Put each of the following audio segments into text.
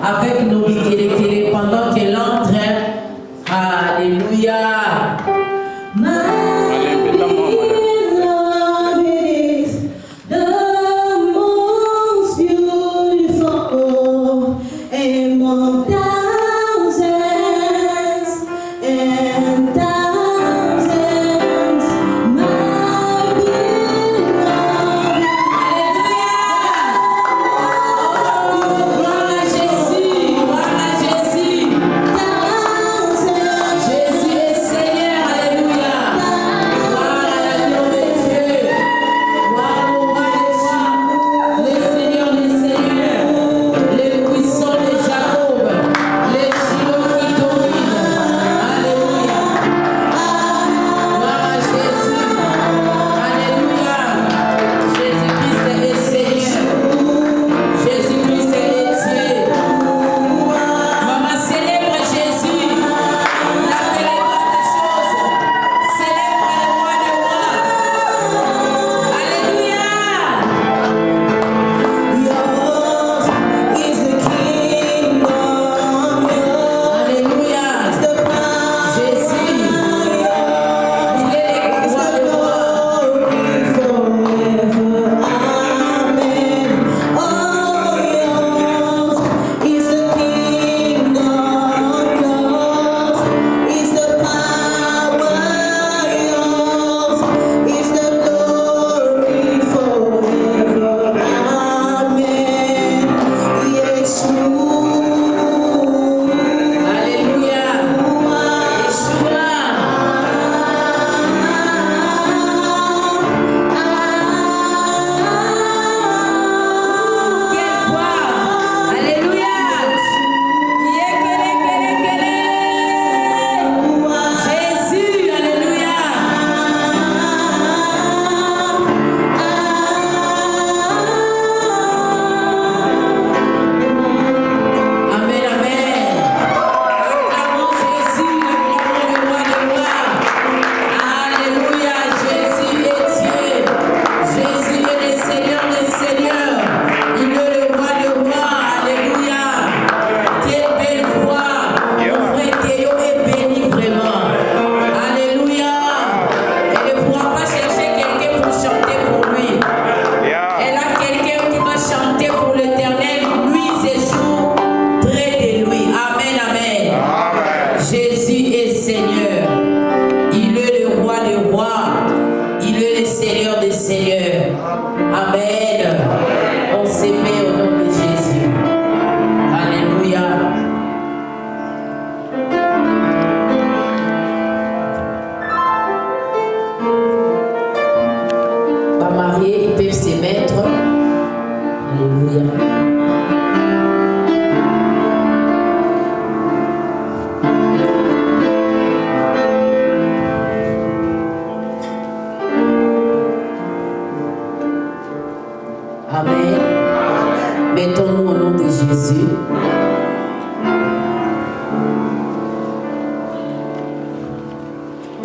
avec nos bikélé pendant qu'elle entre. Alléluia.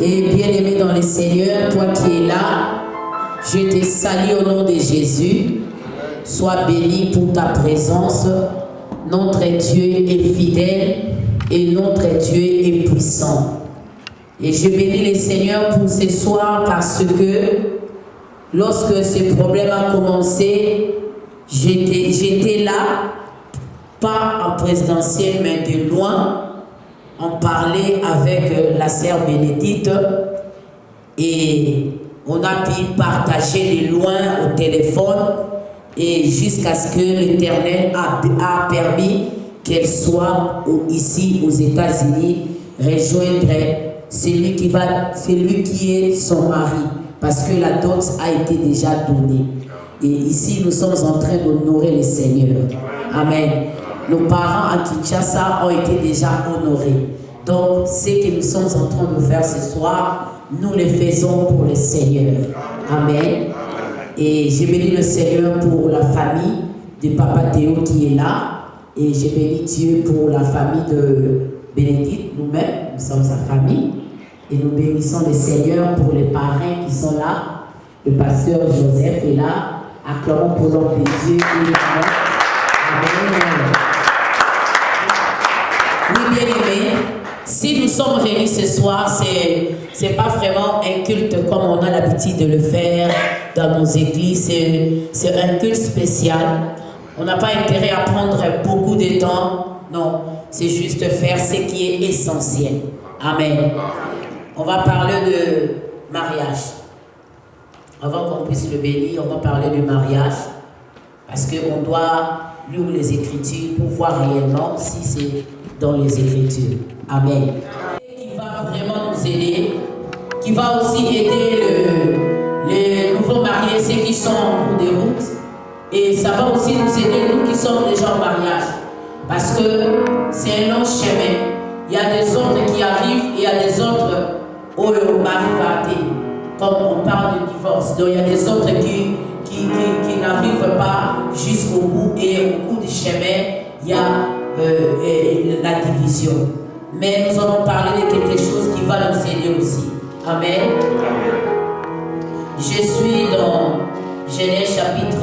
Et bien-aimé dans le Seigneur, toi qui es là, je te salue au nom de Jésus. Sois béni pour ta présence. Notre Dieu est fidèle et notre Dieu est puissant. Et je bénis le Seigneur pour ce soir parce que lorsque ce problème a commencé, j'étais là, pas en présentiel mais de loin. On parlait avec la sœur Bénédicte et on a pu partager de loin au téléphone et jusqu'à ce que l'Éternel a permis qu'elle soit ici aux États-Unis rejoindre celui qui est son mari, parce que la dot a été déjà donnée. Et ici, nous sommes en train d'honorer le Seigneur. Amen. Nos parents à Kinshasa ont été déjà honorés. Donc, ce que nous sommes en train de faire ce soir, nous le faisons pour le Seigneur. Amen. Et je bénis le Seigneur pour la famille de Papa Théo qui est là. Et je bénis Dieu pour la famille de Bénédicte, nous-mêmes, nous sommes sa famille. Et nous bénissons le Seigneur pour les parrains qui sont là. Le pasteur Joseph est là. Acclamons pour l'homme de Dieu. Amen. Si nous sommes réunis ce soir, c'est pas vraiment un culte comme on a l'habitude de le faire dans nos églises. C'est un culte spécial. On n'a pas intérêt à prendre beaucoup de temps. Non, c'est juste faire ce qui est essentiel. Amen. On va parler de mariage. Avant qu'on puisse le bénir, on va parler du mariage. Parce qu'on doit lire les Écritures pour voir réellement si c'est dans les Écritures. Amen. Qui va vraiment nous aider, qui va aussi aider les nouveaux mariés, ceux qui sont en cours de route. Et ça va aussi nous aider, nous qui sommes déjà en mariage. Parce que c'est un long chemin. Il y a des autres qui arrivent et il y a des autres où le mari va attendre. Comme on parle de divorce. Donc il y a des autres qui n'arrivent pas jusqu'au bout et au bout du chemin, il y a la division. Mais nous allons parler de quelque chose qui va nous aider aussi. Amen. Je suis dans Genèse chapitre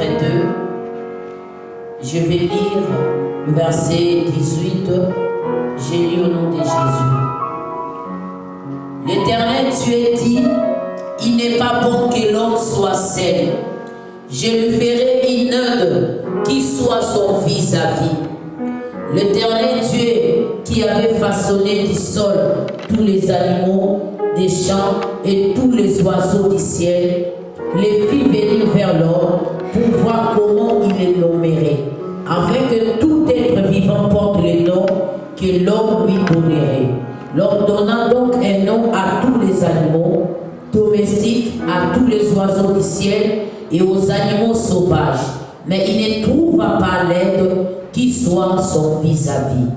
2. Je vais lire le verset 18. J'ai lu au nom de Jésus. L'Éternel Dieu dit, il n'est pas bon que l'homme soit seul. Je lui ferai une aide qui soit son vis-à-vis. L'Éternel Dieu qui avait façonné du sol tous les animaux des champs et tous les oiseaux du ciel, les fit venir vers l'homme pour voir comment il les nommerait, afin que tout être vivant porte le nom que l'homme lui donnerait. L'homme donna donc un nom à tous les animaux domestiques, à tous les oiseaux du ciel et aux animaux sauvages. Mais il ne trouva pas l'aide qui soit son vis-à-vis.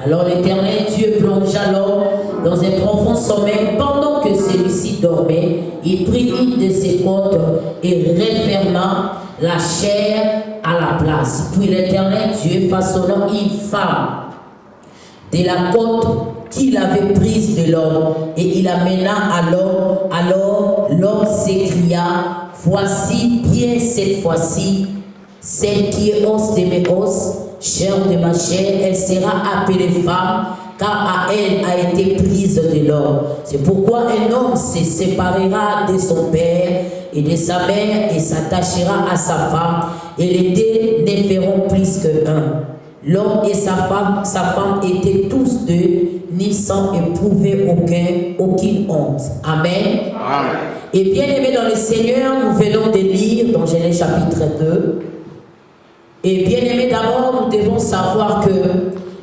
Alors l'Éternel Dieu plongea l'homme dans un profond sommeil. Pendant que celui-ci dormait, il prit une de ses côtes et referma la chair à la place. Puis l'Éternel Dieu façonna une femme de la côte qu'il avait prise de l'homme et il amena à l'homme. Alors l'homme s'écria, voici bien cette fois-ci, celle qui est os de mes os, chair de ma chair, elle sera appelée femme, car à elle a été prise de l'homme. C'est pourquoi un homme se séparera de son père et de sa mère et s'attachera à sa femme, et les deux ne feront plus qu'un. L'homme et sa femme étaient tous deux nés sans éprouver aucune honte. Amen. Amen. Et bien aimés dans le Seigneur, nous venons de lire dans Genèse chapitre 2. Et bien aimés, d'abord, nous devons savoir que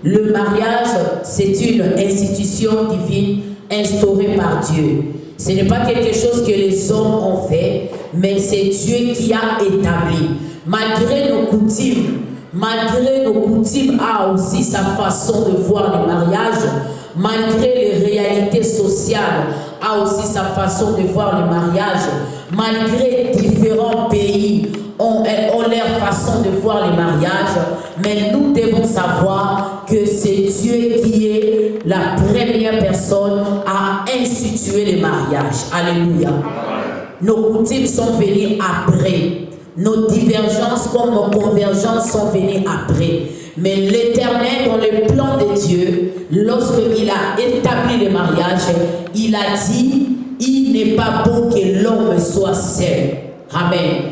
le mariage, c'est une institution divine instaurée par Dieu. Ce n'est pas quelque chose que les hommes ont fait, mais c'est Dieu qui a établi. Malgré nos coutumes a aussi sa façon de voir le mariage. Malgré les réalités sociales, a aussi sa façon de voir le mariage. Malgré différents pays ont leur façon de voir le mariage, mais nous devons savoir que c'est Dieu qui est la première personne à instituer le mariage. Alléluia. Nos coutumes sont venues après. Nos divergences comme nos convergences sont venues après. Mais l'Éternel, dans le plan de Dieu, lorsqu'il a établi le mariage, il a dit, il n'est pas bon que l'homme soit seul. Amen.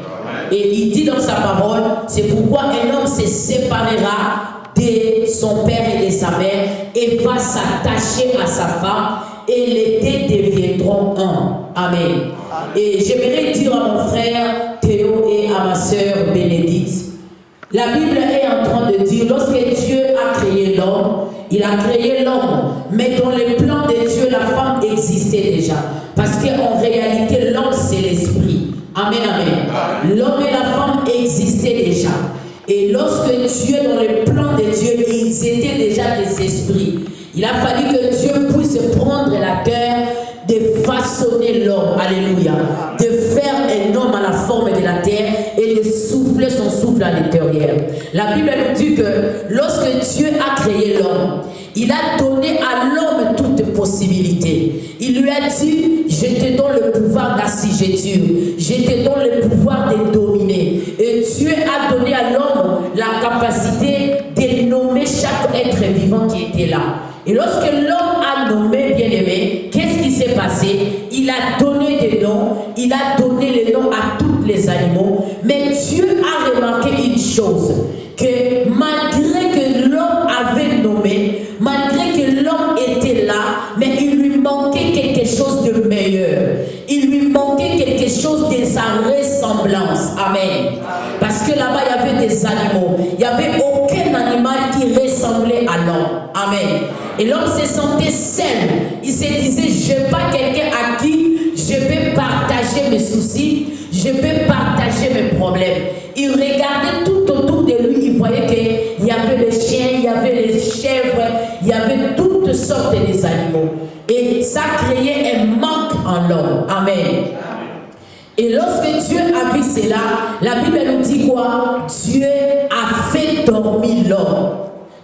Et il dit dans sa parole, c'est pourquoi un homme se séparera de son père et de sa mère et va s'attacher à sa femme et les deux deviendront un. Amen. Et j'aimerais dire à mon frère Théo et à ma sœur Bénédicte, la Bible est en train de dire, lorsque Dieu a créé l'homme, il a créé l'homme, mais dans le plan de Dieu, la femme existait déjà. Parce qu'en réalité, l'homme, c'est l'esprit. Amen, amen. L'homme et la femme existaient déjà. Et lorsque Dieu, dans le plan de Dieu, ils étaient déjà des esprits. Il a fallu que Dieu puisse prendre la terre, de façonner l'homme, alléluia, de faire un homme à la forme de la terre et de souffler son souffle à l'intérieur. La Bible nous dit que lorsque Dieu a créé l'homme, il a donné à l'homme toute possibilité. Il lui a dit, je te donne le pouvoir d'assujettir, je te donne le pouvoir de dominer. Et Dieu a donné à l'homme la capacité de nommer chaque être vivant qui était là. Et lorsque l'homme a nommé bien-aimé, qu'est-ce qui s'est passé? Il a donné des noms, il a donné les noms à tous les animaux. Mais Dieu a remarqué une chose, que malgré que l'homme avait nommé, malgré que l'homme était là, mais il lui manquait quelque chose de meilleur. Il lui manquait quelque chose de sa ressemblance. Amen. Parce que là-bas, il y avait des animaux. Il n'y avait aucun animal qui ressemblait à l'homme. Amen. Et l'homme se sentait seul. Il se disait, je n'ai pas quelqu'un à qui je peux partager mes soucis, je peux partager mes problèmes. Il regardait tout autour de lui, il voyait qu'il y avait les chiens, il y avait les chèvres, il y avait toutes sortes d'animaux. Et ça créait un manque en l'homme. Amen. Et lorsque Dieu a vu cela, la Bible nous dit quoi? Dieu a fait dormir l'homme.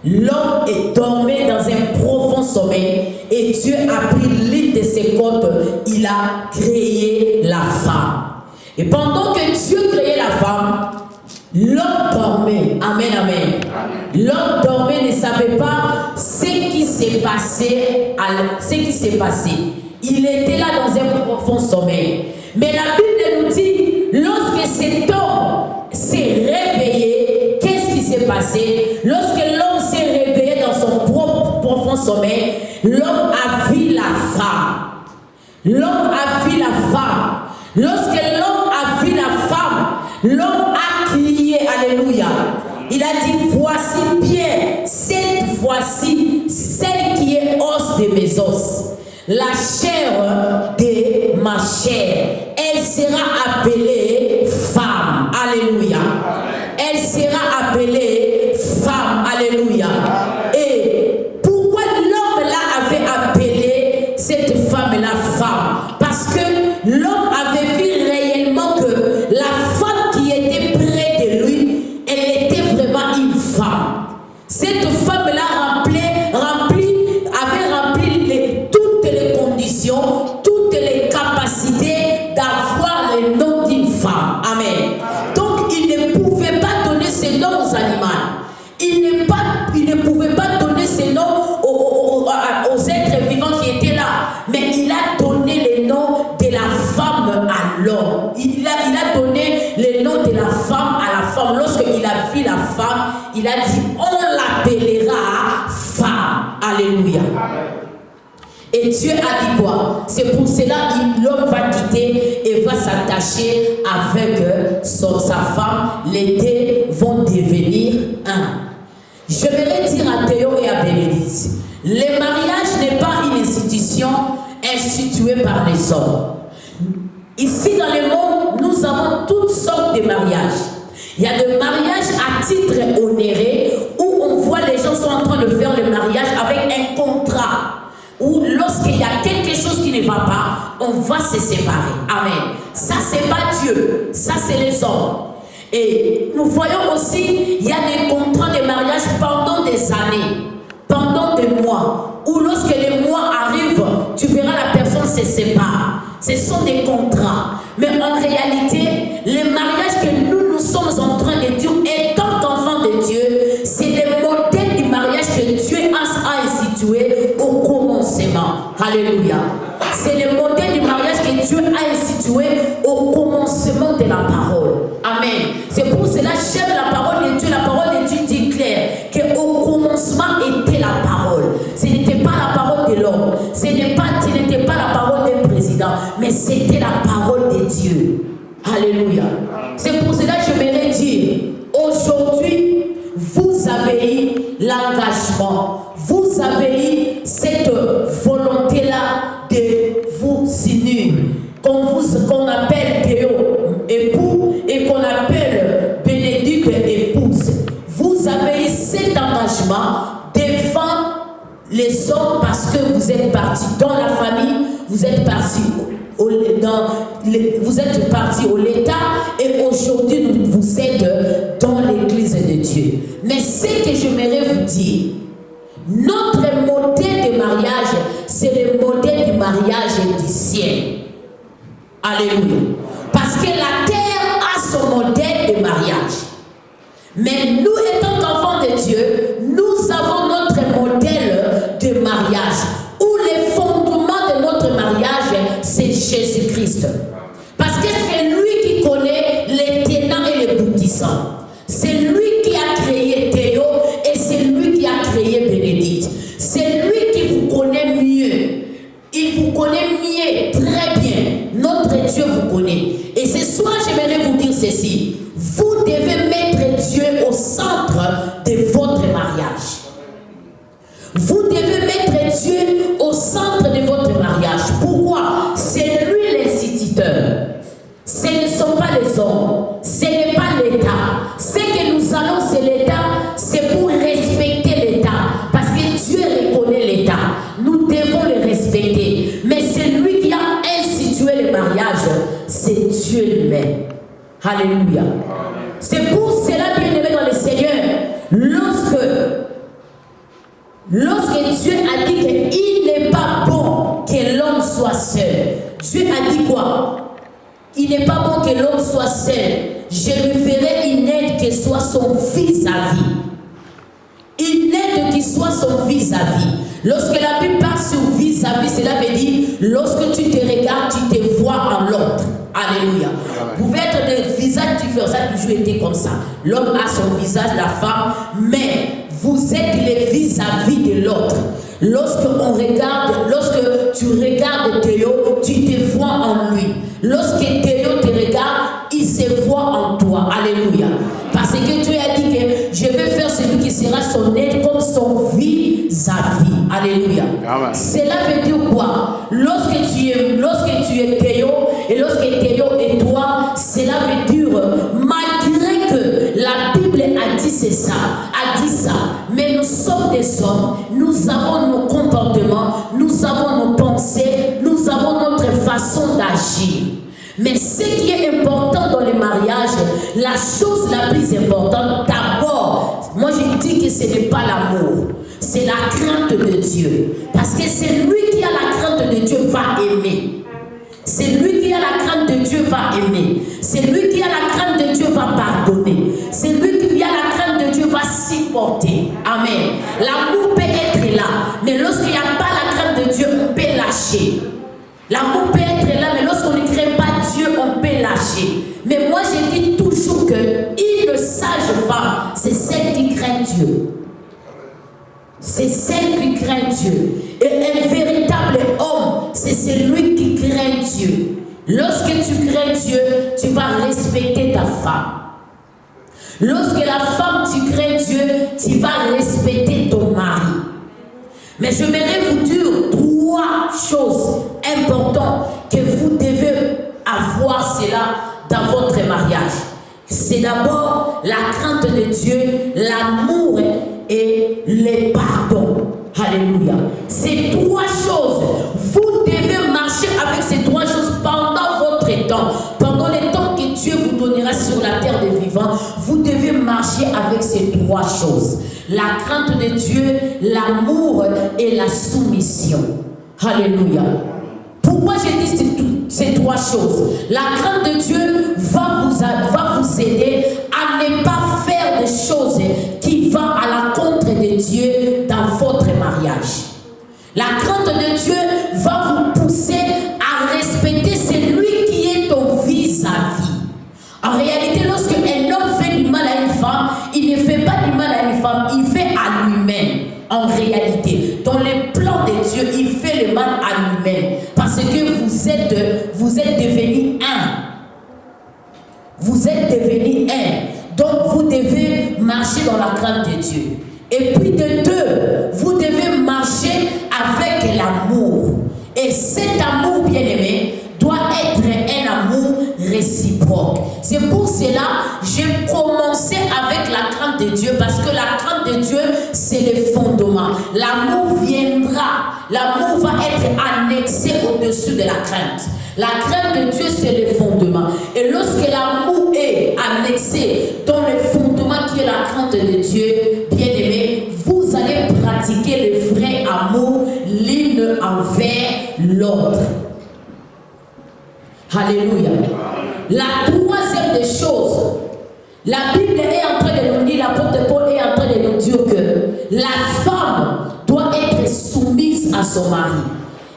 L'homme est dormi dans un profond sommeil et Dieu a pris l'une de ses côtes, il a créé la femme. Et pendant que Dieu créait la femme, l'homme dormait. Amen, amen. L'homme dormait, ne savait pas ce qui s'est passé. Il était là dans un profond sommeil. Mais la Bible nous dit, lorsque cet homme s'est réveillé, qu'est-ce qui s'est passé? Lorsque l'homme s'est réveillé dans son propre profond sommeil, l'homme a vu la femme. L'homme a vu la femme. Lorsque l'homme a vu la femme, l'homme a crié, alléluia. Il a dit, voici bien, cette fois-ci, celle qui est os de mes os, la chair de ma chair. Elle sera appelée femme, alléluia. Elle sera appelée femme, alléluia. Et pourquoi l'homme là avait appelé cette femme la femme? Parce que l'homme avait vu réellement que la femme qui était près de lui, elle était vraiment une femme. Cette femme-là avait rempli toutes les conditions, toutes les capacités d'avoir le nom d'une femme. Amen. Donc il ne pouvait pas donner ce nom aux animaux. Il ne pouvait pas donner ce nom aux êtres vivants qui étaient là. Mais il a donné le nom de la femme à l'homme. Il a donné le nom de la femme à la femme. Lorsqu'il a vu la femme, il a dit, on l'appellera femme. Alléluia. Et Dieu a dit quoi? C'est pour cela que l'homme va quitter et va s'attacher avec sa femme. Les deux vont devenir un. Je voudrais dire à Théo et à Bénédicte, le mariage n'est pas une institution instituée par les hommes. Ici dans le monde, nous avons toutes sortes de mariages. Il y a des mariages à titre onéré où on voit les gens sont en train de faire le mariage avec un contrat. Où lorsqu'il y a quelque chose qui ne va pas, on va se séparer. Amen. Ça, c'est pas Dieu. Ça, c'est les hommes. Et nous voyons aussi, il y a des contrats de mariage pendant des années, pendant des mois. Où lorsque les mois arrivent, tu verras la personne se sépare. Ce sont des contrats. Mais en réalité, les mariages que nous sommes en train de dire, étant enfants de Dieu, c'est le modèle du mariage que Dieu a institué au commencement. Alléluia. C'est le modèle du mariage que Dieu a institué au commencement de la parole. Amen. C'est pour cela que j'aime la parole de Dieu. La parole de Dieu dit clair qu'au commencement était la parole. Ce n'était pas la parole de l'homme. Ce n'était pas la parole d'un président. Mais c'était la parole de Dieu. Alléluia. C'est pour cela que je voudrais dire, aujourd'hui, vous avez eu l'engagement. Vous avez eu cette volonté-là de vous unir. Qu'on appelle Théo époux et qu'on appelle Bénédicte épouse. Vous avez eu cet engagement devant les hommes parce que vous êtes partis dans la famille, vous êtes partis au l'État et aujourd'hui vous êtes dans l'église de Dieu. Mais ce que j'aimerais vous dire, notre modèle de mariage, c'est le modèle du mariage du ciel. Alléluia. Parce que la terre a son modèle de mariage. Mais nous, étant enfants de Dieu, nous avons notre modèle de mariage. Vous devez mettre Dieu au centre de votre mariage. Pourquoi? C'est lui l'instituteur. Ce ne sont pas les hommes, ce n'est pas l'État. Ce que nous allons, c'est l'État, c'est pour respecter l'État. Parce que Dieu reconnaît l'État. Nous devons le respecter. Mais c'est lui qui a institué le mariage. C'est Dieu lui-même. Alléluia. C'est pour cela, bien-aimé dans le Seigneur, lorsque Dieu a dit qu'il n'est pas bon que l'homme soit seul, Dieu a dit quoi? Il n'est pas bon que l'homme soit seul. Je lui ferai une aide qui soit son vis-à-vis. Une aide qui soit son vis-à-vis. Lorsque la Bible parle sur vis-à-vis, cela veut dire lorsque tu te regardes, tu te vois en l'autre. Alléluia. Vous pouvez être des visages différents, ça a toujours été comme ça. L'homme a son visage, la femme, mais vous êtes les vis-à-vis de l'autre. Lorsque tu regardes Théo, tu te vois en lui. Lorsque Théo te regarde, il se voit en toi. Alléluia. Parce que Dieu a dit que je vais faire celui qui sera son aide comme son vis-à-vis. Alléluia. Amen. Cela veut dire quoi? Lorsque tu es Théo et lorsque Théo est toi, cela veut dire malgré que la Bible a dit ça, mais nous sommes des hommes, nous avons nos comportements, nous avons nos pensées, nous avons notre façon d'agir. Mais ce qui est important dans le mariage, la chose la plus importante, d'abord, moi je dis que ce n'est pas l'amour, c'est la crainte de Dieu. Parce que c'est lui qui a la crainte de Dieu va aimer. C'est lui qui a la crainte de Dieu va aimer. C'est lui qui a la crainte de Dieu va pardonner. C'est lui qui a la crainte de Dieu va supporter. Amen. L'amour peut être là, mais lorsqu'il n'y a pas la crainte de Dieu, on peut lâcher. L'amour peut être là, mais lorsqu'on ne craint pas Dieu, on peut lâcher. Mais moi, je dis toujours qu'une sage femme, c'est celle qui craint Dieu. C'est celle qui craint Dieu. Et un véritable homme, c'est celui qui craint Dieu. Lorsque tu crains Dieu, tu vas respecter ta femme. Lorsque la femme, tu crains Dieu, tu vas respecter ton mari. Mais je voudrais vous dire 3 choses importantes que vous devez avoir cela dans votre mariage. C'est d'abord la crainte de Dieu, l'amour et le pardon. Alléluia. Ces 3 choses, vous devez marcher avec ces 3 choses pendant votre temps. Pendant le temps que Dieu vous donnera sur la terre des vivants, vous devez marcher avec ces 3 choses. La crainte de Dieu, l'amour et la soumission. Alléluia. Pourquoi j'ai dit ces 3 choses? La crainte de Dieu va vous aider à ne pas faire des choses qui vont à l'encontre de Dieu dans votre mariage. La crainte de Dieu va vous pousser à respecter celui qui est ton vis-à-vis. En réalité, lorsque un homme fait du mal à une femme, il ne fait pas du mal à une femme, il fait à lui-même. En réalité, dans les plans de Dieu, il fait le mal à lui-même. Parce que vous êtes devenus un. Vous êtes devenus un. Donc vous devez marcher dans la crainte de Dieu. Et puis de 2, vous devez marcher avec l'amour. Et cet amour, bien-aimé, doit être un amour réciproque. C'est pour cela que j'ai commencé avec la crainte de Dieu, parce que la crainte de Dieu, c'est le fondement. L'amour viendra, l'amour va être annexé au-dessus de la crainte. La crainte de Dieu, c'est le fondement. Et lorsque l'amour est annexé dans le fondement qui est la crainte de Dieu, bien-aimé, vous allez pratiquer le vrai amour l'une envers l'autre. Alléluia. La 3e des choses, la Bible est en train de nous dire, l'apôtre Paul est en train de nous dire que la femme doit être soumise à son mari.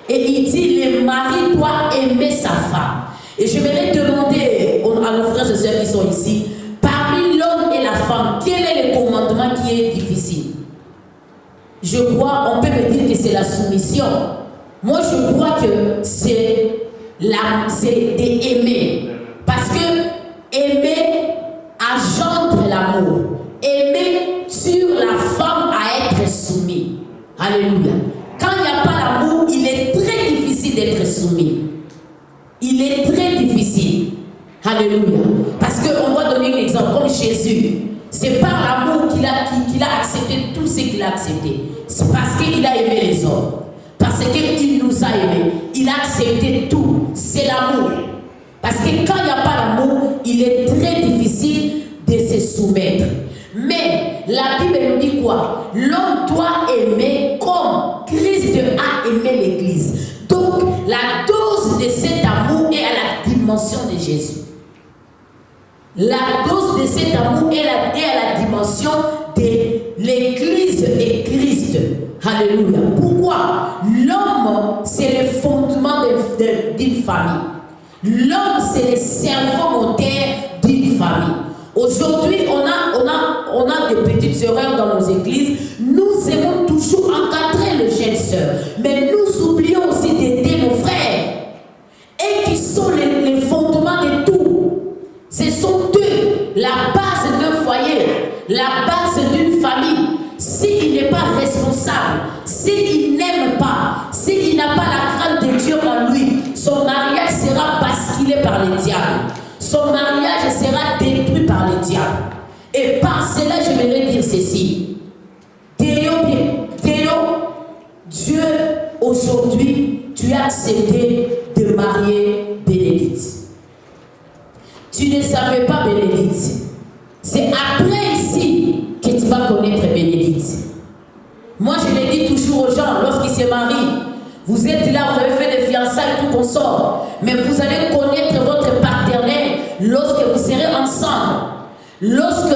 Et il dit, le mari doit aimer sa femme. Et je voudrais demander à nos frères et sœurs qui sont ici, parmi l'homme et la femme, quel est le commandement qui est difficile? Je crois, on peut me dire que c'est la soumission. Moi, je crois que c'est d'aimer. Parce que aimer engendre l'amour. Aimer tue la femme à être soumise. Alléluia. Quand il n'y a pas l'amour, il est très difficile d'être soumis. Il est très difficile. Alléluia. Parce qu'on va donner un exemple, comme Jésus. C'est par l'amour qu'il a accepté tout ce qu'il a accepté. C'est parce qu'il a aimé les hommes. Parce qu'il nous a aimés. Il a accepté tout. C'est l'amour. Parce que quand il n'y a pas l'amour, il est très difficile de se soumettre. Mais la Bible nous dit quoi? L'homme doit aimer comme Christ a aimé l'Église. Donc, la dose de cet amour est à la dimension de Jésus. La dose de cet amour est à la dimension de l'Église et Christ. Alléluia. Pourquoi? L'homme, c'est le fondement d'une famille. L'homme, c'est le cerveau moteur d'une famille. Aujourd'hui, on a des petites erreurs dans nos églises. Nous aimons toujours encadrer les jeunes sœurs. Mais nous oublions aussi d'aider nos frères. Et qui sont les fondements de tout. Ce sont eux, la base d'un foyer, la base d'une famille. S'il n'est pas responsable, s'il n'aime pas, s'il n'a pas la crainte de Dieu en lui, son mariage sera basculé par le diable. Son mariage sera détruit par le diable. Et par cela, j'aimerais dire ceci. Dieu, aujourd'hui, tu as accepté de marier Bénédicte. Tu ne savais pas Bénédicte. C'est après ici que tu vas connaître Bénédicte. Moi, je le dis toujours aux gens, lorsqu'ils se marient, vous êtes là, vous avez fait des fiançailles, tout consort, mais vous allez connaître votre partenaire lorsque vous serez ensemble. Lorsque,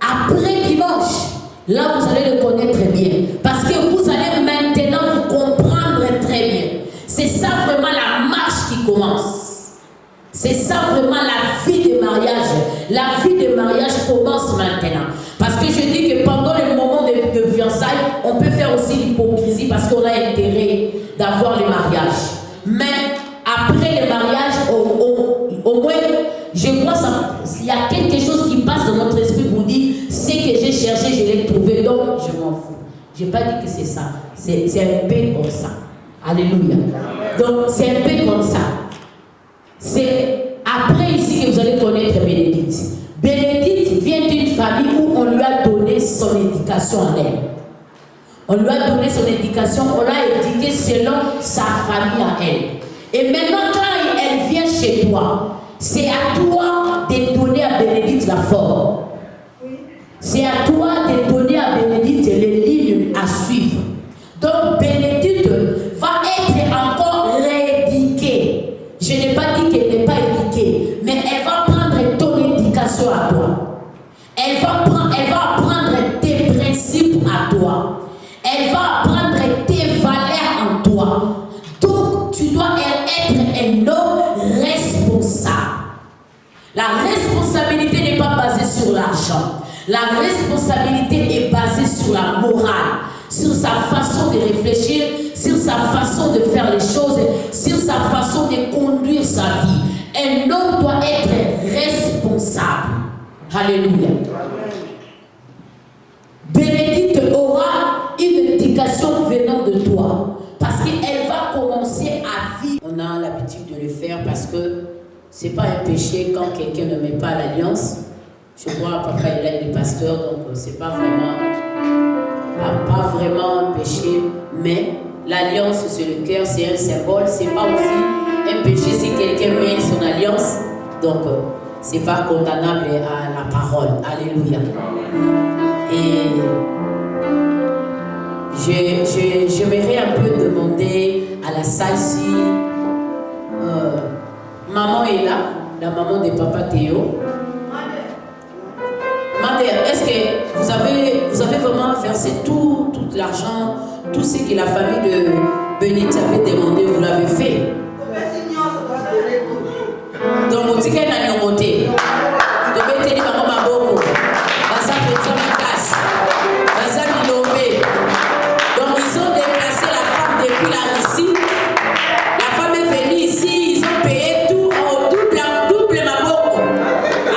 après dimanche, là, vous allez le connaître bien. Parce que vous allez maintenant vous comprendre très bien. C'est ça vraiment la marche qui commence. C'est ça vraiment la vie de mariage. La vie de mariage commence maintenant. Parce que je dis que pendant le moment de fiançailles, on peut faire aussi l'hypocrisie parce qu'on a intérêt d'avoir le mariage. Mais après le mariage, au moins, je vois ça. Il y a quelque chose qui passe dans notre esprit pour dire ce que j'ai cherché, je l'ai trouvé, donc je m'en fous. Je n'ai pas dit que c'est ça. C'est un peu comme ça. Alléluia. Donc c'est un peu comme ça. C'est après ici que vous allez connaître Bénédicte. Bénédicte vient d'une famille où on lui a donné son éducation en elle. On lui a donné son éducation, on l'a éduqué selon sa famille à elle. Et maintenant, quand elle vient chez toi, c'est à toi de donner à Bénédicte la forme. C'est à toi de donner à Bénédicte les lignes à suivre. Donc, Bénédicte va être encore rééduquée. Je n'ai pas dit qu'elle n'est pas éduquée, mais elle va prendre ton éducation à toi. Elle va apprendre tes principes à toi. Elle va apprendre tes valeurs en toi. Donc, tu dois être un homme responsable. La responsabilité n'est pas basée sur l'argent. La responsabilité est basée sur la morale, sur sa façon de réfléchir, sur sa façon de faire les choses, sur sa façon de conduire sa vie. Un homme doit être responsable. Alléluia. Bénédicte aura une éducation venant de toi, parce qu'elle va commencer à vivre. On a l'habitude de le faire parce que c'est pas un péché quand quelqu'un ne met pas l'alliance. Je vois papa est là, il est pasteur, donc c'est pas vraiment un péché, mais l'alliance sur le cœur, c'est un symbole. C'est pas aussi un péché si quelqu'un met son alliance, donc c'est pas condamnable à la parole. Alléluia. Et j'aimerais un peu demander à la salle si maman est là, la maman de papa Théo. Mère, est-ce que vous avez vraiment versé tout l'argent, tout ce que la famille de Bénédicte avait demandé, vous l'avez fait? Donc, vous dites qu'elle a monté. Vous devez tenir ma beaucoup. Ça peut être la classe. Ça peut tomber. Donc, ils ont déplacé la femme depuis la Russie. La femme est venue ici, ils ont payé tout au double ma beaucoup.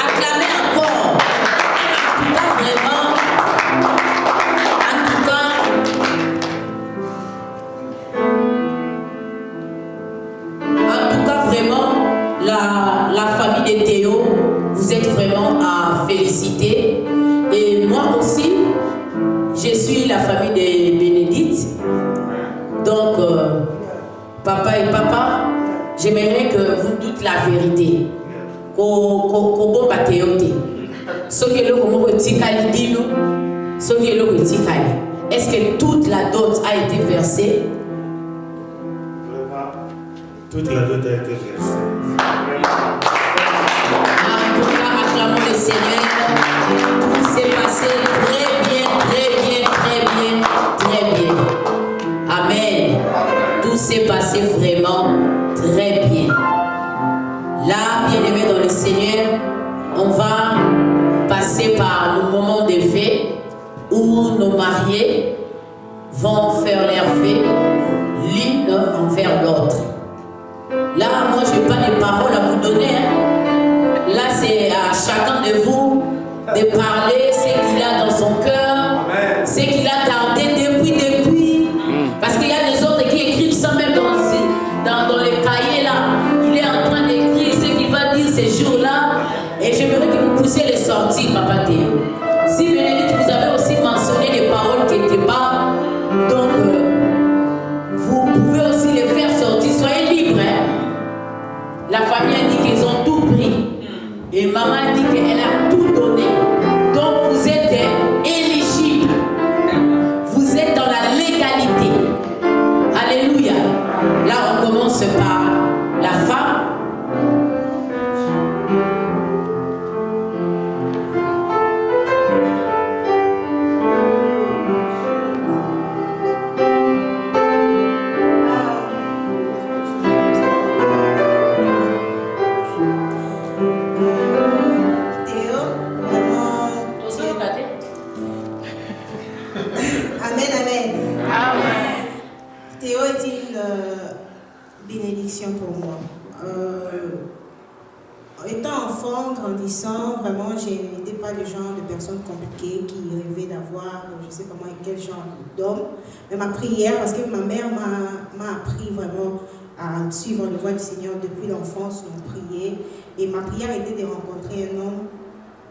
Acclamez encore. En tout cas, féliciter. Et moi aussi, je suis la famille de Bénédicte. Donc, papa et papa, j'aimerais que vous dites la vérité. Est-ce que toute la dot a été versée? Toute la dot a été versée. En tout cas, acclamons le Seigneur. Tout s'est passé très bien, très bien, très bien, très bien. Amen. Tout s'est passé vraiment très bien. Là, bien-aimés dans le Seigneur, on va passer par le moment des fêtes où nos mariés vont faire leur fête l'une envers l'autre. Là, moi, je n'ai pas de paroles à vous donner. Là, c'est à chacun de vous de parler ce qu'il a dans son cœur, ce qu'il a gardé depuis. Parce qu'il y a des autres qui écrivent ça même dans les cahiers là. Il est en train d'écrire ce qu'il va dire ces jours-là. Et j'aimerais que vous puissiez les sortir, Papa Théo. Si Bénédicte, vous avez aussi mentionné des paroles quelque part, donc vous pouvez aussi les faire sortir. Soyez libres. La famille a dit qu'ils ont tout pris. Et maman a dit qu'elle a tout donné. Donc vous êtes éligibles. Vous êtes dans la légalité. Alléluia. Là, on commence par la femme. Pour moi. Étant enfant, grandissant, vraiment, je n'étais pas le genre de personne compliquée qui rêvait d'avoir, je ne sais pas moi, quel genre d'homme. Mais ma prière, parce que ma mère m'a appris vraiment à suivre le voie du Seigneur depuis l'enfance, donc prier. Et ma prière était de rencontrer un homme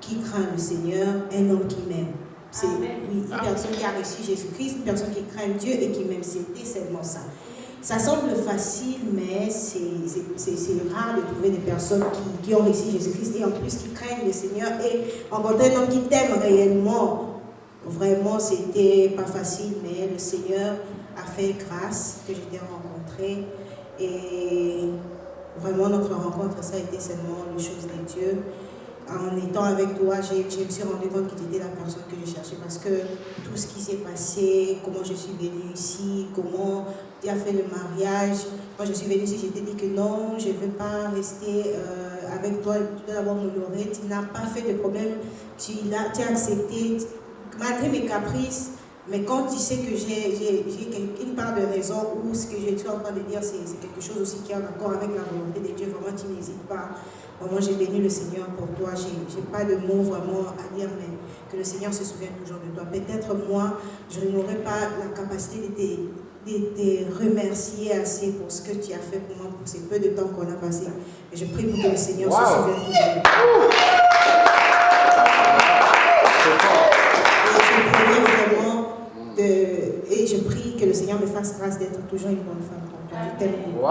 qui craint le Seigneur, un homme qui m'aime. C'est une personne qui a reçu Jésus-Christ, une personne qui craint Dieu et qui m'aime. C'était seulement ça. Ça semble facile, mais c'est rare de trouver des personnes qui ont reçu Jésus-Christ et en plus qui craignent le Seigneur et rencontrer un homme qui t'aime réellement. Vraiment, c'était pas facile, mais le Seigneur a fait grâce que je t'ai rencontré. Et vraiment, notre rencontre, ça a été seulement une chose de Dieu. En étant avec toi, je me suis rendu compte que tu étais la personne que je cherchais parce que tout ce qui s'est passé, comment je suis venue ici, comment tu as fait le mariage. Quand je suis venue ici, je t'ai dit que non, je ne veux pas rester avec toi, tu dois d'abord m'honorer. Tu n'as pas fait de problème, tu as accepté, malgré mes caprices. Mais quand tu sais que j'ai une part de raison ou ce que je suis en train de dire, c'est quelque chose aussi qui est en accord avec la volonté de Dieu, vraiment tu n'hésites pas. Vraiment, j'ai béni le Seigneur pour toi. Je n'ai pas de mots vraiment à dire, mais que le Seigneur se souvienne toujours de toi. Peut-être moi, je n'aurais pas la capacité de te remercier assez pour ce que tu as fait pour moi, pour ces peu de temps qu'on a passé. Mais je prie pour que le Seigneur se souvienne toujours de toi. Et je prie vraiment et je prie que le Seigneur me fasse grâce d'être toujours une bonne femme pour toi. Je t'aime beaucoup.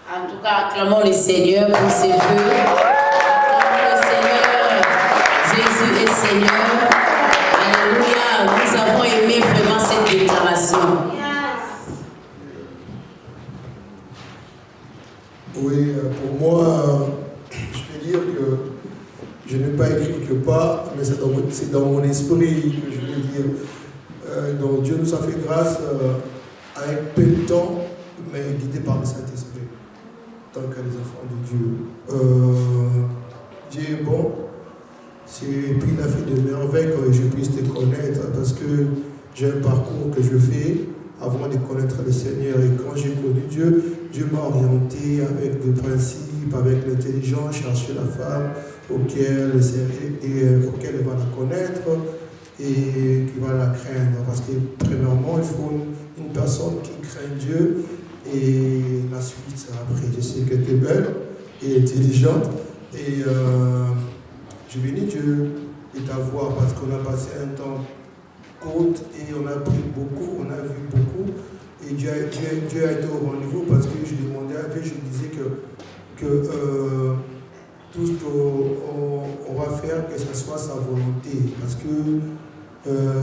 En tout cas, acclamons le Seigneur pour ses vœux. Acclamons le Seigneur. Jésus est Seigneur. Alléluia. Nous avons aimé vraiment cette déclaration. Oui, pour moi, je peux dire que je n'ai pas écrit quelque part, mais c'est dans mon esprit que je veux dire. Donc Dieu nous a fait grâce avec peu de temps, mais guidé par le Saint-Esprit, tant que les enfants de Dieu. Dieu est bon, et puis il a fait de merveilles que je puisse te connaître, parce que j'ai un parcours que je fais avant de connaître le Seigneur. Et quand j'ai connu Dieu, Dieu m'a orienté avec des principes, avec l'intelligence, chercher la femme auquel elle va la connaître. et qui va la craindre. Parce que, premièrement, il faut une personne qui craint Dieu et la suite, c'est après. Je sais que tu es belle et intelligente et je bénis Dieu et ta voix parce qu'on a passé un temps court et on a appris beaucoup, on a vu beaucoup et Dieu a été au rendez-vous parce que je demandais à Dieu, je disais que tout ce qu'on va faire, que ce soit sa volonté parce que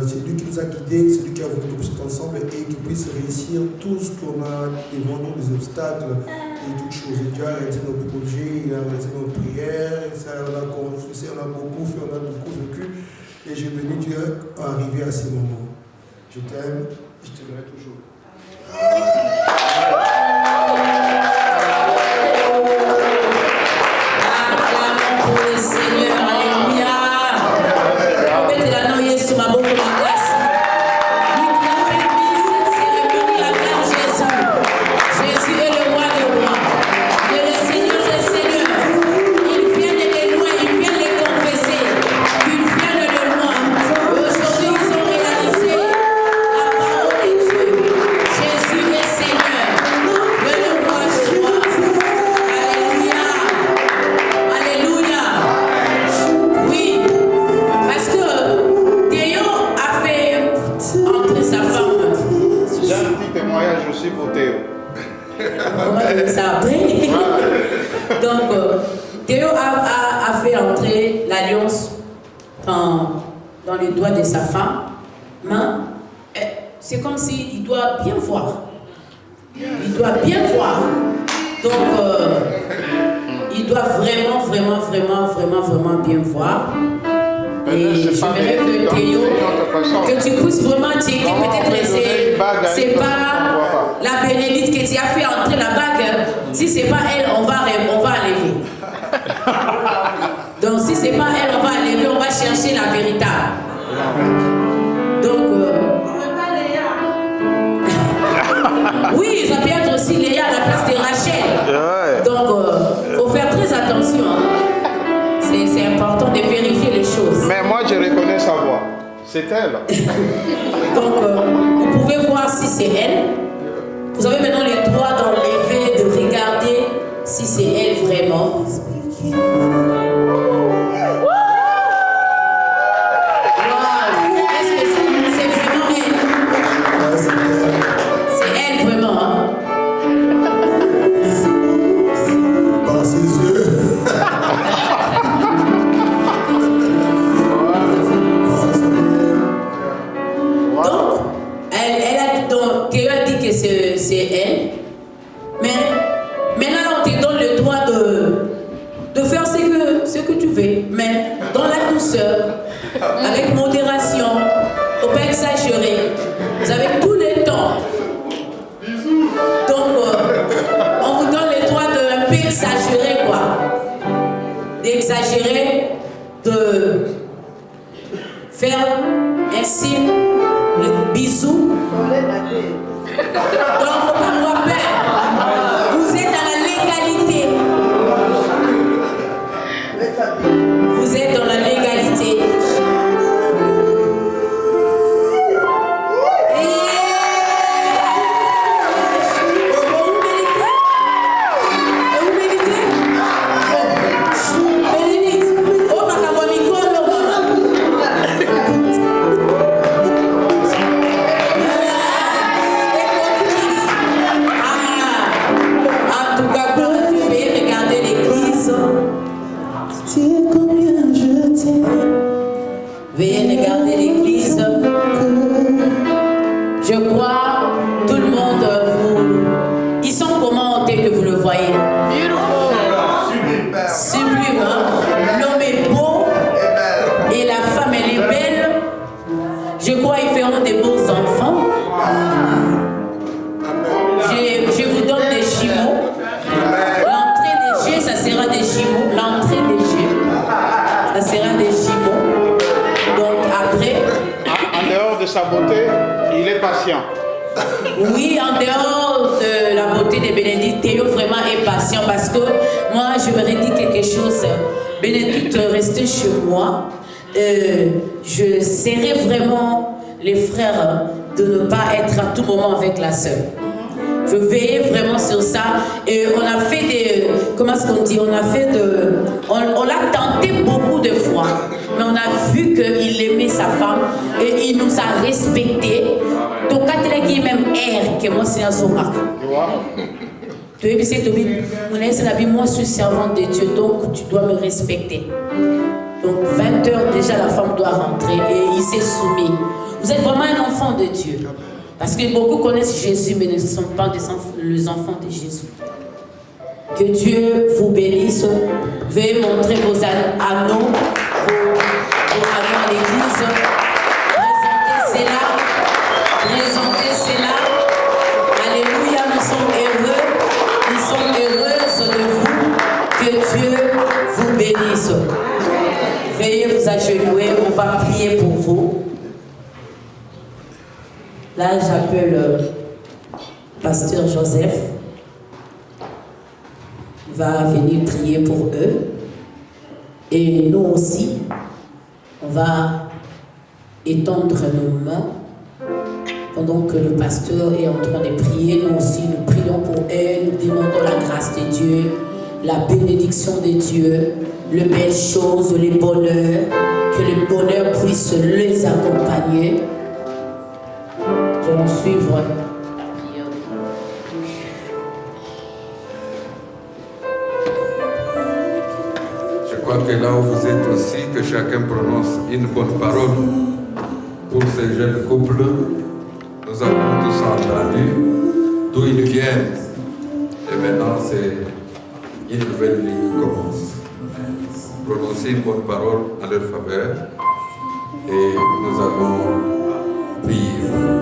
c'est lui qui nous a guidés, c'est lui qui a voulu qu'on puisse ensemble et qu'il puisse réussir tout ce qu'on a devant nous, les obstacles et toutes choses. Et Dieu a arrêté nos projets, il a arrêté nos prières, ça, on a construit, on a beaucoup fait, on a beaucoup vécu. Et j'ai béni Dieu à arriver à ces moments. Je t'aime, je t'aimerai toujours. Acclamons pour le Seigneur, alléluia. Mettez-la dans Jésus, ma bonne place. Lui qui a permis cette cérémonie à faire Jésus. Jésus est le roi des rois. Et le Seigneur des seigneurs. Ils viennent de loin, ils viennent les confesser. Ils viennent de loin. Aujourd'hui, ils ont réalisé la parole de Dieu. Jésus est Seigneur. Le roi des rois. Alléluia. Alléluia. Oui. Parce que Théo a fait entrer sa femme. J'ai un petit témoignage aussi pour Théo. Ouais, ça après. Donc, Théo a fait entrer l'alliance dans les doigts de sa femme. Mais c'est comme s'il doit bien voir. Il doit bien voir. Donc, il doit vraiment bien voir. Et j'aimerais que Théo, que tu puisses vraiment checker, peut-être c'est pas la bénédiction que tu as fait entrer la bague. Si c'est pas elle, on va enlever. Donc si c'est pas elle, on va enlever, on va chercher la véritable. Donc oui, ça peut être aussi Léa à la place de Rachel. Donc faut faire très attention. C'est important de vérifier les choses. Mais moi, je reconnais sa voix. C'est elle. Donc, vous pouvez voir si c'est elle. Vous avez maintenant le droit d'enlever, de regarder si c'est elle vraiment. Wow! Est-ce que c'est vraiment elle? C'est elle vraiment, hein? Par ses yeux. Théo a dit que c'est elle. Mais maintenant, on te donne le droit de faire ce que tu veux. Mais dans la douceur, avec modération, il ne faut pas exagérer. Vous avez tout le temps. Donc, on vous donne le droit de un peu exagérer, quoi. D'exagérer, de faire un signe, le bisou. Donc, il ne faut pas avoir peur. Vous êtes dans la légalité. Vous êtes dans la légalité. Veuillez regarder l'église. Je crois, tout le monde, ils sont comment tel que vous le voyez? Sublime, hein? L'homme est beau et la femme elle est belle. Je crois qu'ils feront des beaux enfants. Je vous donne des jumeaux. L'entrée des jeux, ça sera des jumeaux. L'entrée des jeux, ça sera des jumeaux. Donc après... En dehors de sa beauté, il est patient. Oui, en dehors de la beauté de Bénédicte, Théo vraiment est patient parce que moi, je me redis quelque chose. Bénédicte restait chez moi. je serrais vraiment les frères de ne pas être à tout moment avec la sœur. Je veillais vraiment sur ça. Et on a fait des... Comment est-ce qu'on dit? On a fait de... On l'a tenté beaucoup de fois. Mais on a vu qu'il aimait sa femme. Et il nous a respectés. Donc quand il a dit même air, que moi c'est un sourd. Moi je suis servante de Dieu, donc tu dois me respecter. Donc 20h déjà la femme doit rentrer et il s'est soumis. Vous êtes vraiment un enfant de Dieu. Parce que beaucoup connaissent Jésus mais ne sont pas les enfants de Jésus. Que Dieu vous bénisse. Veuillez montrer vos anneaux, vos anneaux à l'église. Présentez cela. Alléluia, nous sommes heureuses de vous. Que Dieu vous bénisse. Veuillez vous agenouiller, on va prier pour vous. Là, j'appelle Pasteur Joseph. Il va venir prier pour eux. Et nous aussi, on va étendre nos mains pendant que le pasteur est en train de prier. Nous aussi, nous prions pour eux. Nous demandons la grâce de Dieu, la bénédiction de Dieu, les belles choses, les bonheurs, que le bonheur puisse les accompagner. Nous allons suivre. Je crois que là où vous êtes aussi, que chacun prononce une bonne parole pour ces jeunes couples. Nous avons tous entendu d'où ils viennent. Et maintenant, c'est une nouvelle vie qui commence. Prononcez une bonne parole en leur faveur. Et nous allons prier pour eux.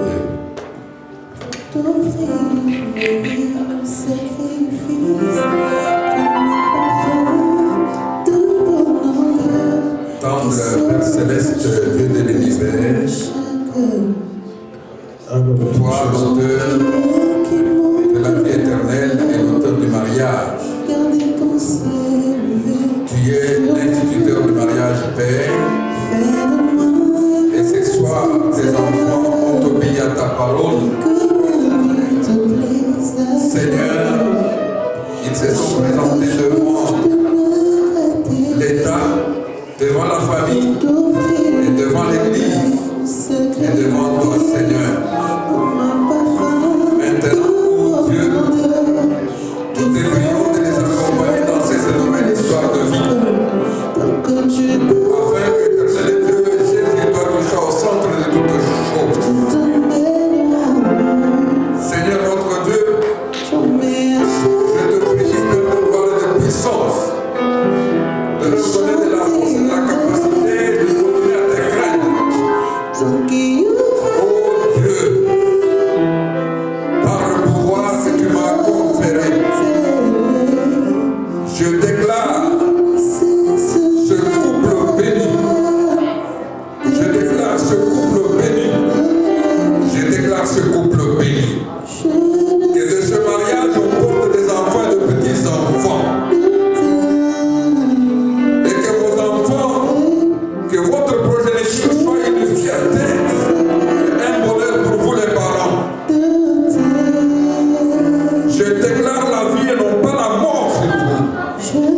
Tendre Père Céleste, Dieu de l'univers, toi, l'auteur de la vie éternelle et l'auteur du mariage, tu es l'instituteur du mariage, Père, et ce soir, tes enfants ont obéi à ta parole. Seigneur, ils se sont présentés devant l'État, devant la famille, et devant l'Église, et devant toi, Seigneur. Maintenant, oh Dieu, nous te prions de les accompagner dans cette nouvelle histoire de vie. Afin que éternel Dieu, Jésus, toi, tu sois au centre de toutes choses. Seigneur notre Dieu, je te prie de nous parler de puissance, de nous donner de la force et de la capacité de continuer à te craindre. Oh Dieu, par le pouvoir que tu m'as conféré, je déclare ce couple béni. Je déclare ce couple béni. Je déclare ce couple béni. Que de ce mariage, on porte des enfants et de petits-enfants. Et que vos enfants, que votre progéniture soit une fierté, un bonheur pour vous les parents. Je déclare la vie et non pas la mort sur vous.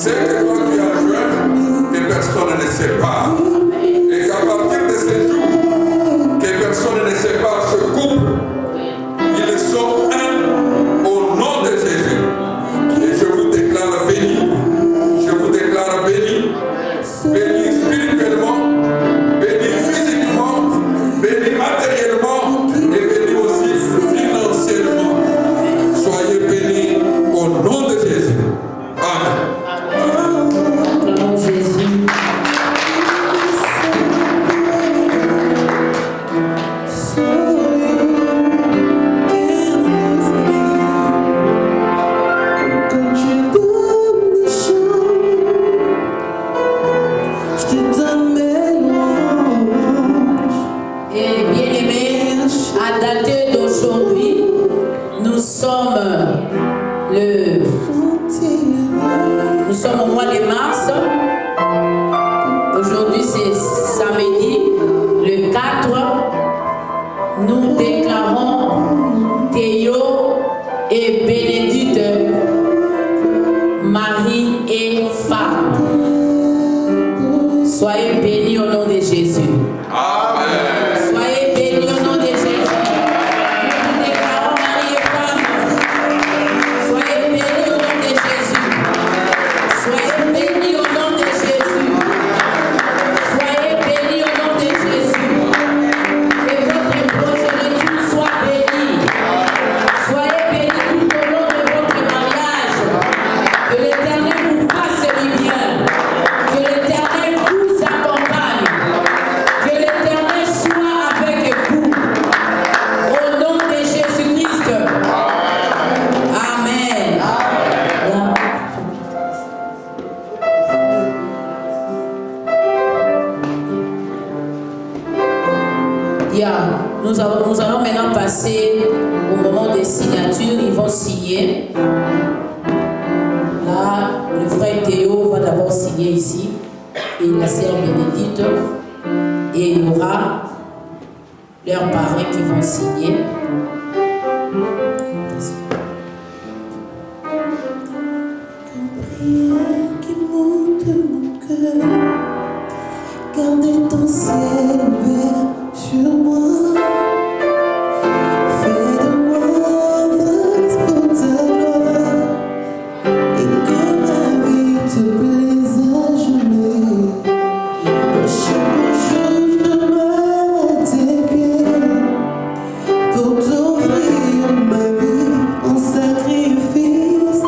Ce que toi tu as joint, que personne ne sépare. Et qu'à partir de ce jour, que personne ne sépare ce couple, ils sont un au nom de Jésus. Et je vous déclare béni. Je vous déclare béni. Béni spirituellement, béni physiquement, béni matériellement et béni aussi financièrement. Soyez bénis au nom de Jésus. Amen. Acclamons Jésus. Et bien-aimés, à dater d'aujourd'hui, nous sommes au mois de mars. Aujourd'hui, c'est samedi, le 4. Nous déclarons Théo et Bénédicte, mari et femme. Soyez bénis au nom de Jésus. Amen. Soyez bénis au nom de Jésus. Nous déclarons mari et femme. Soyez bénis au nom de Jésus. Soyez bénis au nom de Jésus. Soyez bénis au nom de Jésus. Que votre progéniture soit bénie. Soyez bénis tout au long de votre mariage. Que l'Éternel vous fasse du bien. Que l'Éternel vous accompagne. Que l'Éternel soit avec vous. Au nom de Jésus-Christ. Amen. Nous allons maintenant passer au moment des signatures. Ils vont signer. Là, le frère Théo va d'abord signer ici. Et la sœur Bénédicte. Et il y aura leurs parents qui vont signer. Prière qui monte mon cœur, gardez ton ciel ouvert sur moi. Fais de moi vaste pour ta gloire, et que ma vie te plaise à jamais. Chaque jour je demeure à tes pieds, pour t'offrir ma vie en sacrifice,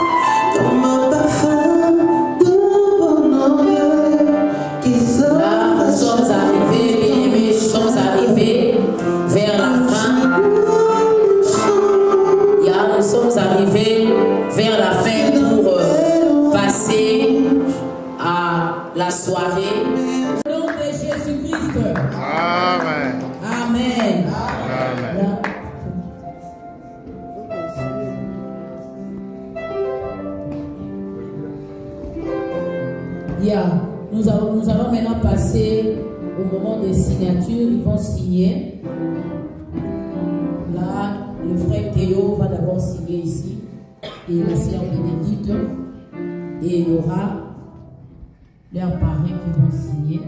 comme un parfum de bon odeur qui sort. Là, nous sommes arrivés, bien-aimés, nous sommes arrivés vers la fin. Nous sommes arrivés vers la fin pour passer à la soirée. Au nom de Jésus-Christ. Amen. Amen. Amen. Nous allons maintenant passer au moment des signatures. Ils vont signer. Là, le frère Théo va d'abord signer ici. Et la sœur Bénédicte. Et il y aura leurs parents qui vont signer.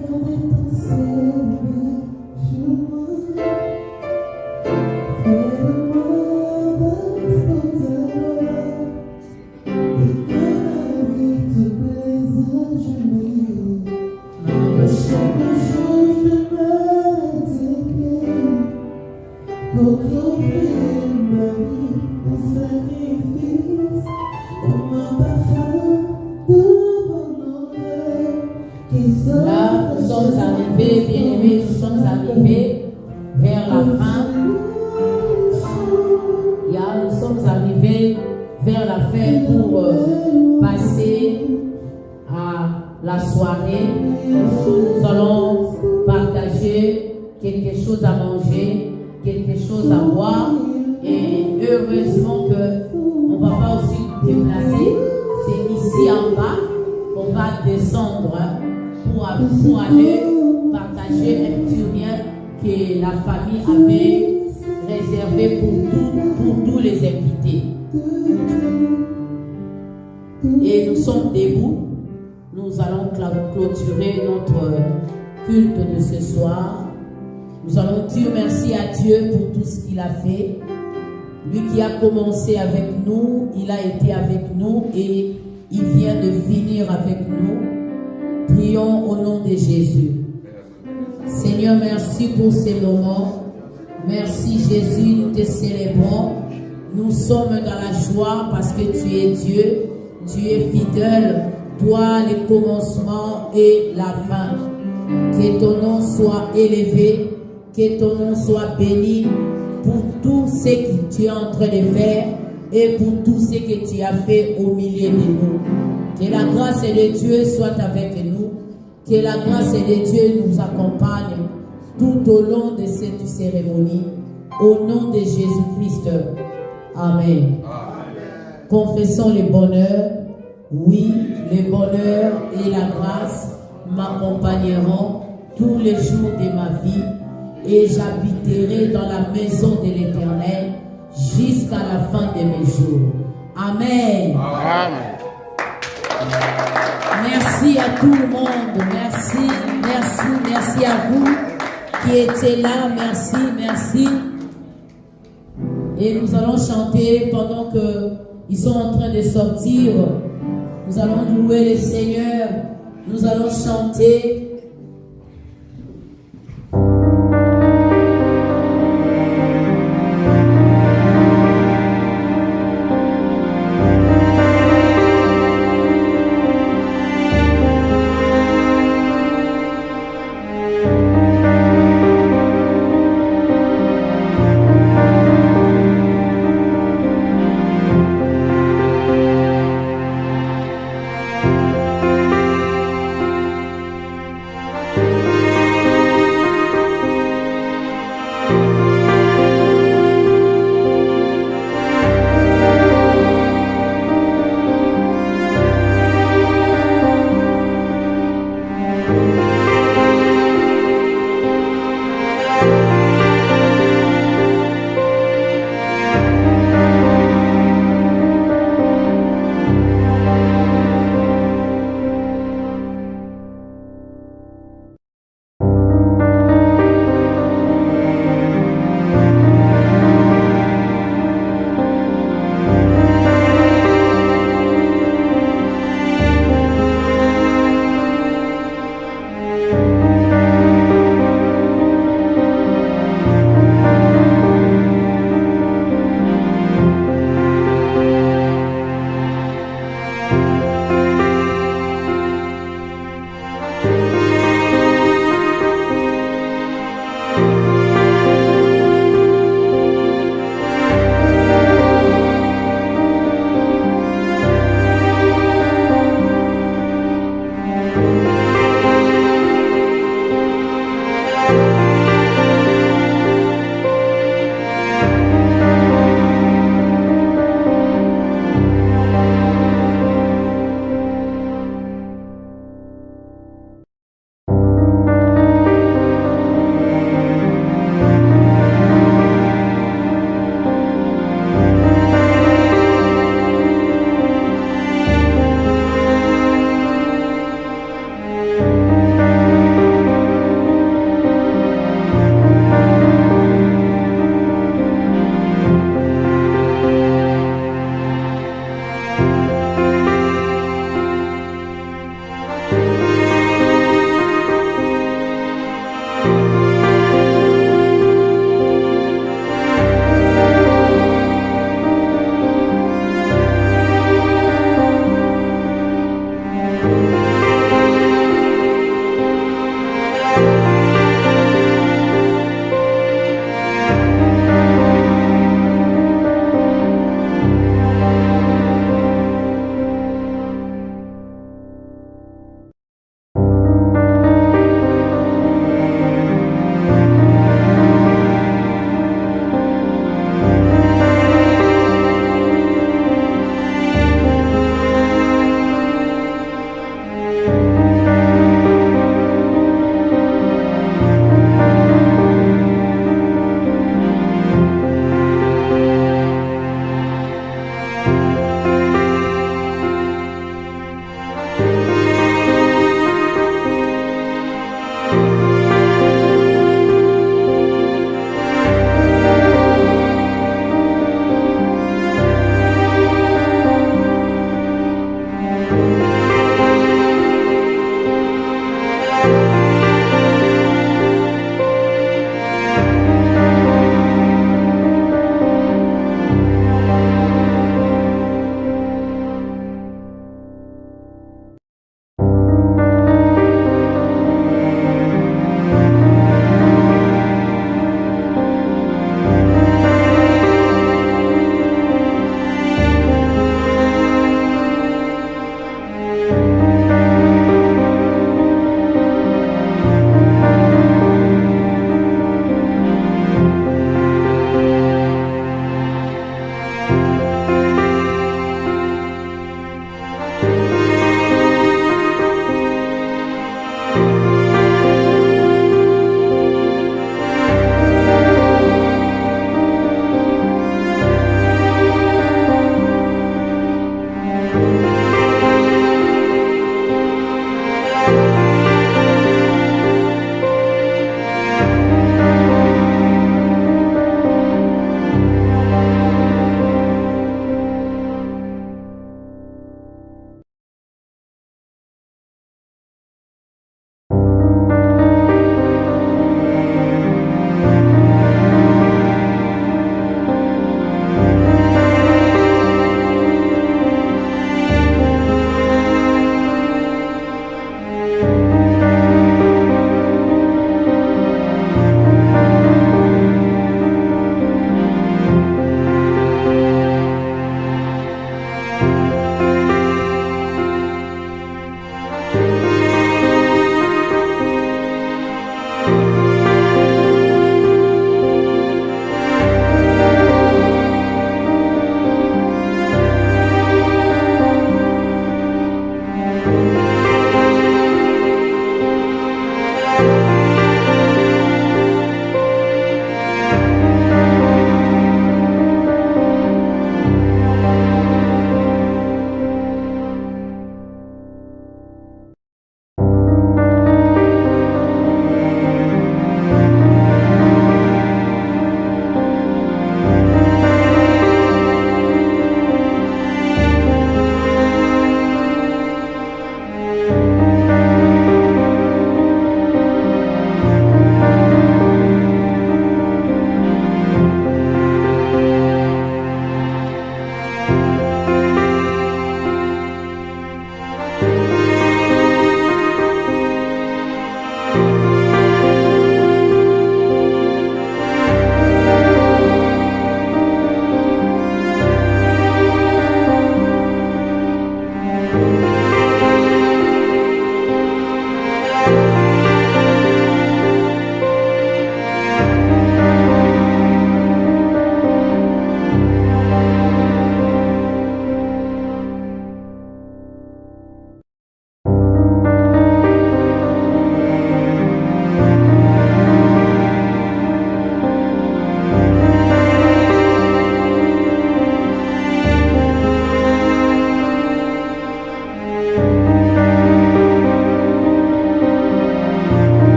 Gardez ton ciel ouvert sur moi. Fais de moi vaste pour ta gloire, et que ma vie te plaise à jamais. Chaque jour je demeure à tes pieds, pour t'offrir ma vie en sacrifice, comme un parfum de bon odeur qui sort. Là, nous sommes arrivés, bien-aimés, nous sommes arrivés vers la fin. Nous sommes arrivés vers la fin pour passer à la soirée. Nous allons partager quelque chose à manger, quelque chose à boire. Et heureusement qu'on ne va pas aussi déplacer. C'est ici en bas qu'on va descendre pour aller partager un petit rien que la famille avait réservé pour tous les invités. Et nous sommes debout. Nous allons clôturer notre culte de ce soir. Nous allons dire merci à Dieu pour tout ce qu'il a fait. Lui qui a commencé avec nous, il a été avec nous et il vient de finir avec nous. Prions au nom de Jésus. Seigneur, merci pour ces moments. Merci Jésus, nous te célébrons. Nous sommes dans la joie parce que tu es Dieu, tu es fidèle, toi le commencement et la fin. Que ton nom soit élevé, que ton nom soit béni pour tout ce que tu es en train de faire et pour tout ce que tu as fait au milieu de nous. Que la grâce de Dieu soit avec nous, que la grâce de Dieu nous accompagne tout au long de cette cérémonie. Au nom de Jésus-Christ. Amen. Confessons le bonheur. Oui, le bonheur et la grâce m'accompagneront tous les jours de ma vie et j'habiterai dans la maison de l'Éternel jusqu'à la fin de mes jours. Amen. Amen. Merci à tout le monde. Merci, merci, merci à vous qui étiez là. Merci, merci. Et nous allons chanter pendant qu'ils sont en train de sortir. Nous allons louer le Seigneur. Nous allons chanter.